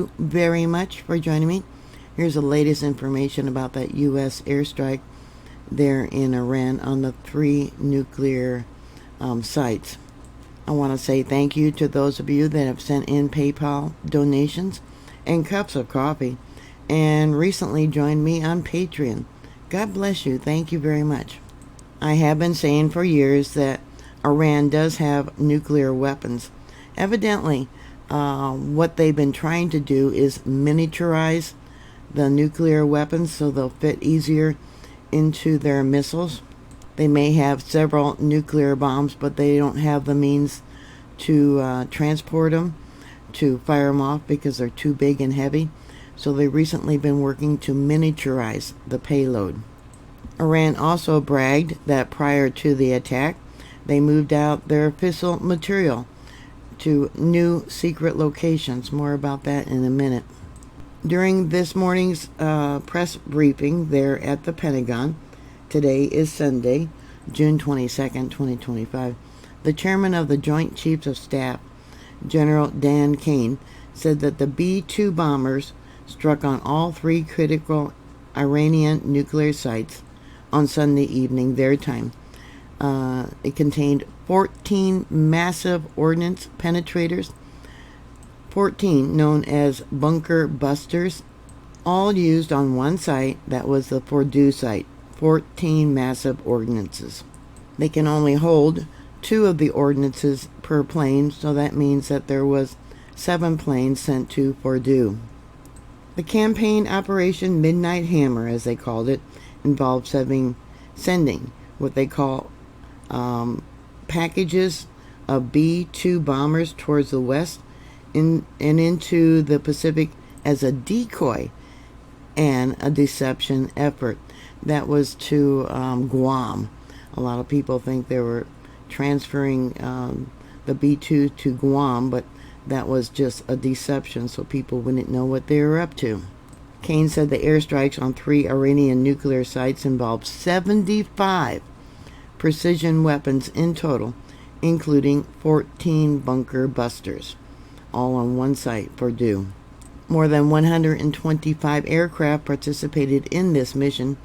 you very much for joining me. Here's the latest information about that U.S. airstrike there in Iran on the 3 nuclear sites. I want to say thank you to those of you that have sent in PayPal donations and cups of coffee and recently joined me on Patreon. God bless you. Thank you very much. I have been saying for years that Iran does have nuclear weapons. Evidently, what they've been trying to do is miniaturize the nuclear weapons so they'll fit easier into their missiles. They may have several nuclear bombs, but they don't have the means to transport them, to fire them off because they're too big and heavy. So they've recently been working to miniaturize the payload. Iran also bragged that prior to the attack, they moved out their fissile material to new secret locations. More about that in a minute. During this morning's press briefing there at the Pentagon, today is Sunday, June 22nd, 2025, the chairman of the Joint Chiefs of Staff, General Dan Kane, said that the B-2 bombers struck on all 3 critical Iranian nuclear sites on Sunday evening their time. It contained 14 massive ordnance penetrators, 14 known as bunker busters, all used on one site, that was the Fordow site. 14 massive ordnances. They can only hold 2 of the ordnances per plane, so that means that there was 7 planes sent to Fordow. The campaign Operation Midnight Hammer, as they called it, involved sending what they call packages of B-2 bombers towards the west and into the Pacific as a decoy and a deception effort. That was to Guam. A lot of people think they were transferring the B-2 to Guam, but that was just a deception so people wouldn't know what they were up to. Kane said the airstrikes on 3 Iranian nuclear sites involved 75 precision weapons in total, including 14 bunker busters, all on one site, Fordow. More than 125 aircraft participated in this mission,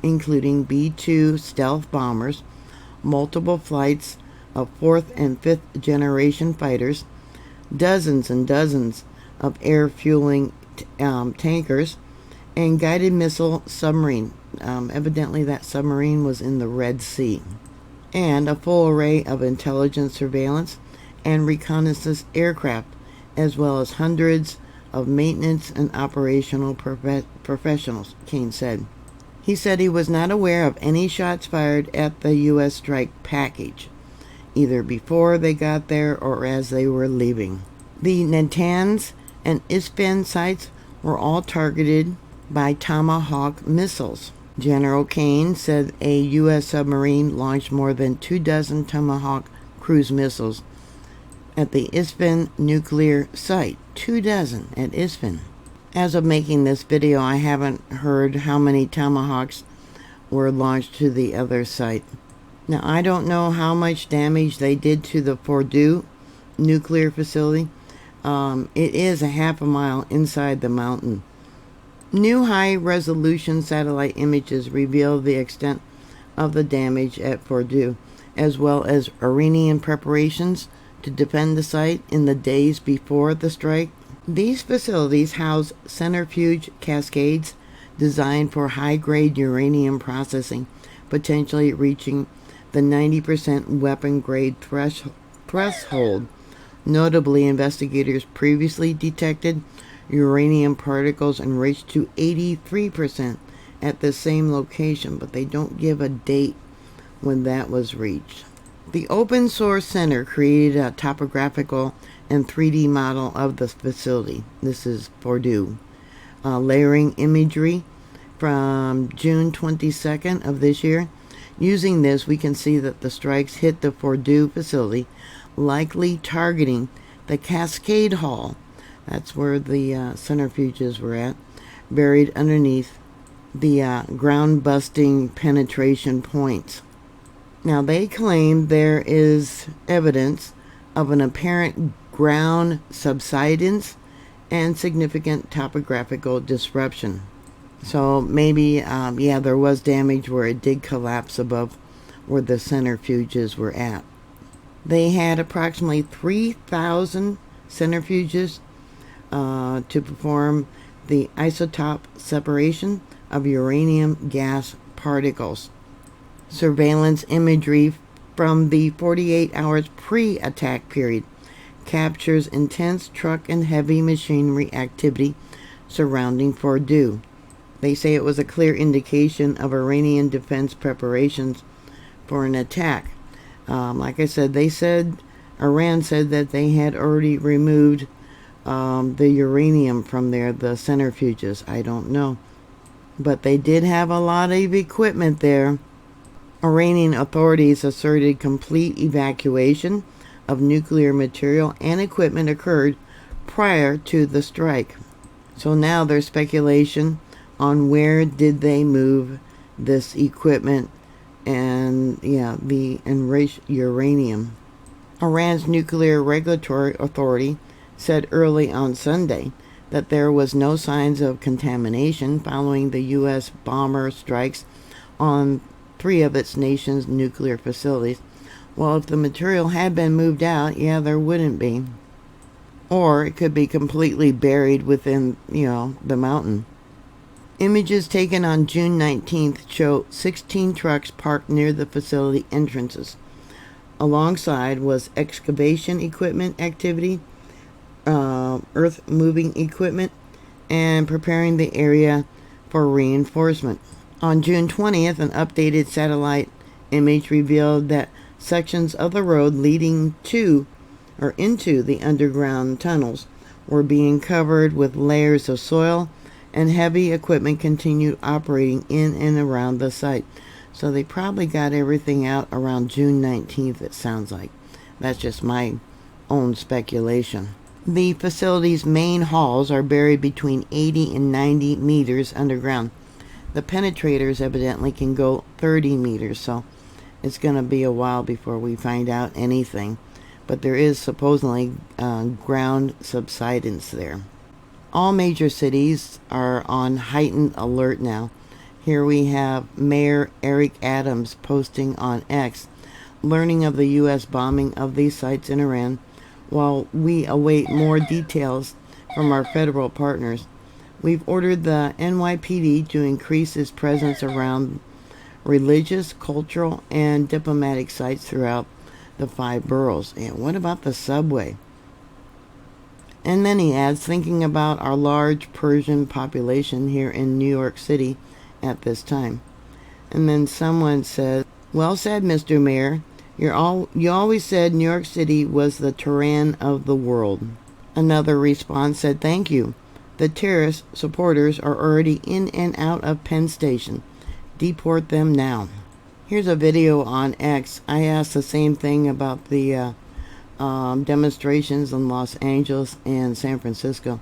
including B-2 stealth bombers, multiple flights of 4th and 5th generation fighters, dozens and dozens of air fueling tankers, and guided missile submarine. Evidently that submarine was in the Red Sea. And a full array of intelligence, surveillance, and reconnaissance aircraft, as well as hundreds of maintenance and operational professionals, Kane said. He said he was not aware of any shots fired at the U.S. strike package, either before they got there or as they were leaving. The Natanz and Isfahan sites were all targeted by Tomahawk missiles. General Kane said a U.S. submarine launched more than 24 Tomahawk cruise missiles at the Isfahan nuclear site. 24 at Isfahan. As of making this video, I haven't heard how many Tomahawks were launched to the other site. Now, I don't know how much damage they did to the Fordow nuclear facility. It is a half a mile inside the mountain. New high-resolution satellite images reveal the extent of the damage at Fordow, as well as Iranian preparations to defend the site in the days before the strike. These facilities house centrifuge cascades designed for high-grade uranium processing, potentially reaching the 90% weapon-grade threshold. Notably, investigators previously detected uranium particles enriched to 83% at the same location, but they don't give a date when that was reached. The Open Source Center created a topographical and 3D model of the facility. This is Fordow. Layering imagery from June 22nd of this year. Using this, we can see that the strikes hit the Fordow facility, likely targeting the Cascade Hall. That's where the centrifuges were at, buried underneath the ground-busting penetration points. Now, they claim there is evidence of an apparent ground subsidence and significant topographical disruption. So maybe, yeah, there was damage where it did collapse above where the centrifuges were at. They had approximately 3,000 centrifuges to perform the isotope separation of uranium gas particles. Surveillance imagery from the 48 hours pre-attack period captures intense truck and heavy machinery activity surrounding Fordow. They say it was a clear indication of Iranian defense preparations for an attack. Like I said, Iran said that they had already removed the uranium from there, the centrifuges. I don't know. But they did have a lot of equipment there. Iranian authorities asserted complete evacuation of nuclear material and equipment occurred prior to the strike. So now there's speculation on where did they move this equipment and, yeah, the enriched uranium. Iran's Nuclear Regulatory Authority said early on Sunday that there was no signs of contamination following the U.S. bomber strikes on 3 of its nation's nuclear facilities. Well, if the material had been moved out, yeah, there wouldn't be. Or it could be completely buried within, the mountain. Images taken on June 19th show 16 trucks parked near the facility entrances. Alongside was excavation equipment activity, earth-moving equipment, and preparing the area for reinforcement. On June 20th, an updated satellite image revealed that sections of the road leading to or into the underground tunnels were being covered with layers of soil, and heavy equipment continued operating in and around the site. So they probably got everything out around June 19th, it sounds like. That's just my own speculation. The facility's main halls are buried between 80 and 90 meters underground. The penetrators evidently can go 30 meters, so it's going to be a while before we find out anything. But there is supposedly ground subsidence there. All major cities are on heightened alert now. Here we have Mayor Eric Adams posting on X, learning of the U.S. bombing of these sites in Iran, while we await more details from our federal partners. We've ordered the NYPD to increase its presence around religious, cultural, and diplomatic sites throughout the 5 boroughs. And what about the subway? And then he adds, thinking about our large Persian population here in New York City at this time. And then someone says, well said, Mr. Mayor. You always said New York City was the Tehran of the world. Another response said, thank you. The terrorist supporters are already in and out of Penn Station. Deport them now. Here's a video on X. I asked the same thing about the demonstrations in Los Angeles and San Francisco.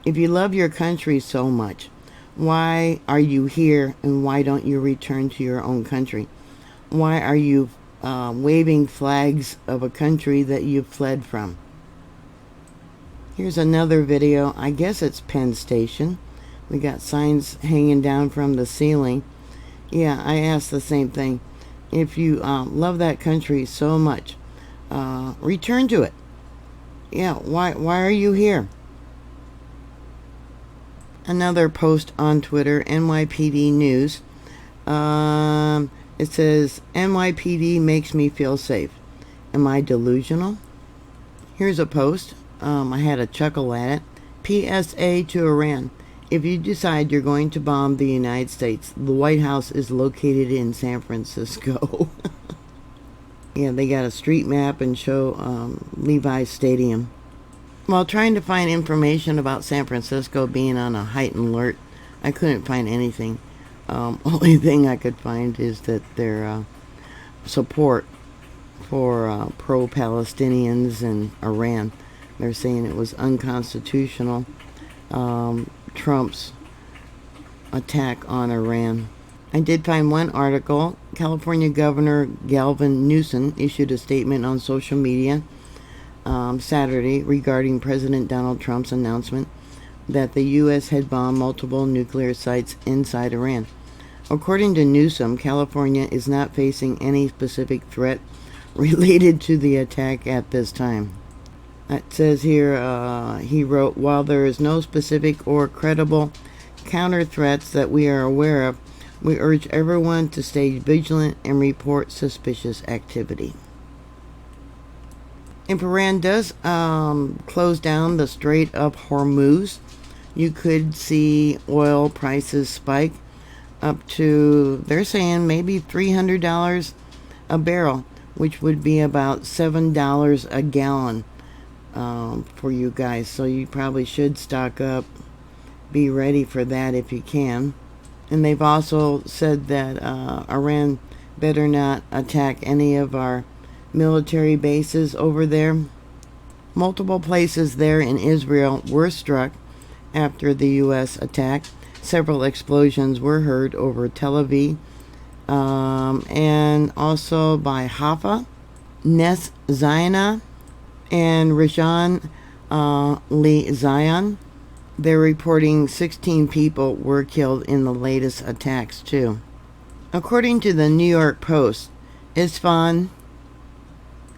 If you love your country so much, why are you here and why don't you return to your own country? Why are you waving flags of a country that you fled from? Here's another video. I guess it's Penn Station. We got signs hanging down from the ceiling. Yeah, I asked the same thing. If you love that country so much, return to it. Yeah, why are you here? Another post on Twitter, NYPD News. It says, NYPD makes me feel safe. Am I delusional? Here's a post. I had a chuckle at it. PSA to Iran. If you decide you're going to bomb the United States, the White House is located in San Francisco. Yeah, they got a street map and show Levi's Stadium. While trying to find information about San Francisco being on a heightened alert, I couldn't find anything. Only thing I could find is that their support for pro-Palestinians in Iran. They're saying it was unconstitutional, Trump's attack on Iran. I did find one article. California Governor Gavin Newsom issued a statement on social media Saturday regarding President Donald Trump's announcement that the U.S. had bombed multiple nuclear sites inside Iran. According to Newsom, California is not facing any specific threat related to the attack at this time. It says here, he wrote, while there is no specific or credible counter threats that we are aware of, we urge everyone to stay vigilant and report suspicious activity. If Iran does close down the Strait of Hormuz, you could see oil prices spike up to, they're saying, maybe $300 a barrel, which would be about $7 a gallon for you guys. So you probably should stock up, be ready for that if you can. And they've also said that Iran better not attack any of our military bases over there. Multiple places there in Israel were struck after the U.S. attack. Several explosions were heard over Tel Aviv and also by Haifa, Nes Zion, and Rajan Li Zion. They're reporting 16 people were killed in the latest attacks too. According to the New York Post, Isfahan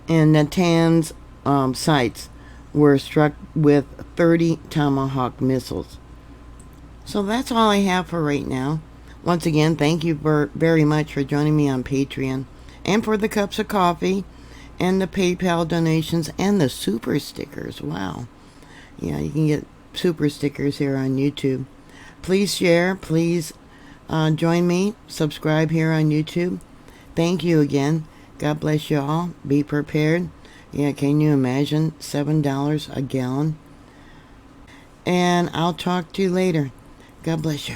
and Natanz sites were struck with 30 Tomahawk missiles. So that's all I have for right now. Once again, thank you very much for joining me on Patreon, and for the cups of coffee and the PayPal donations and the super stickers. Wow. Yeah, you can get super stickers here on YouTube. Please share. Please join me. Subscribe here on YouTube. Thank you again. God bless you all. Be prepared. Yeah, can you imagine? $7 a gallon. And I'll talk to you later. God bless you.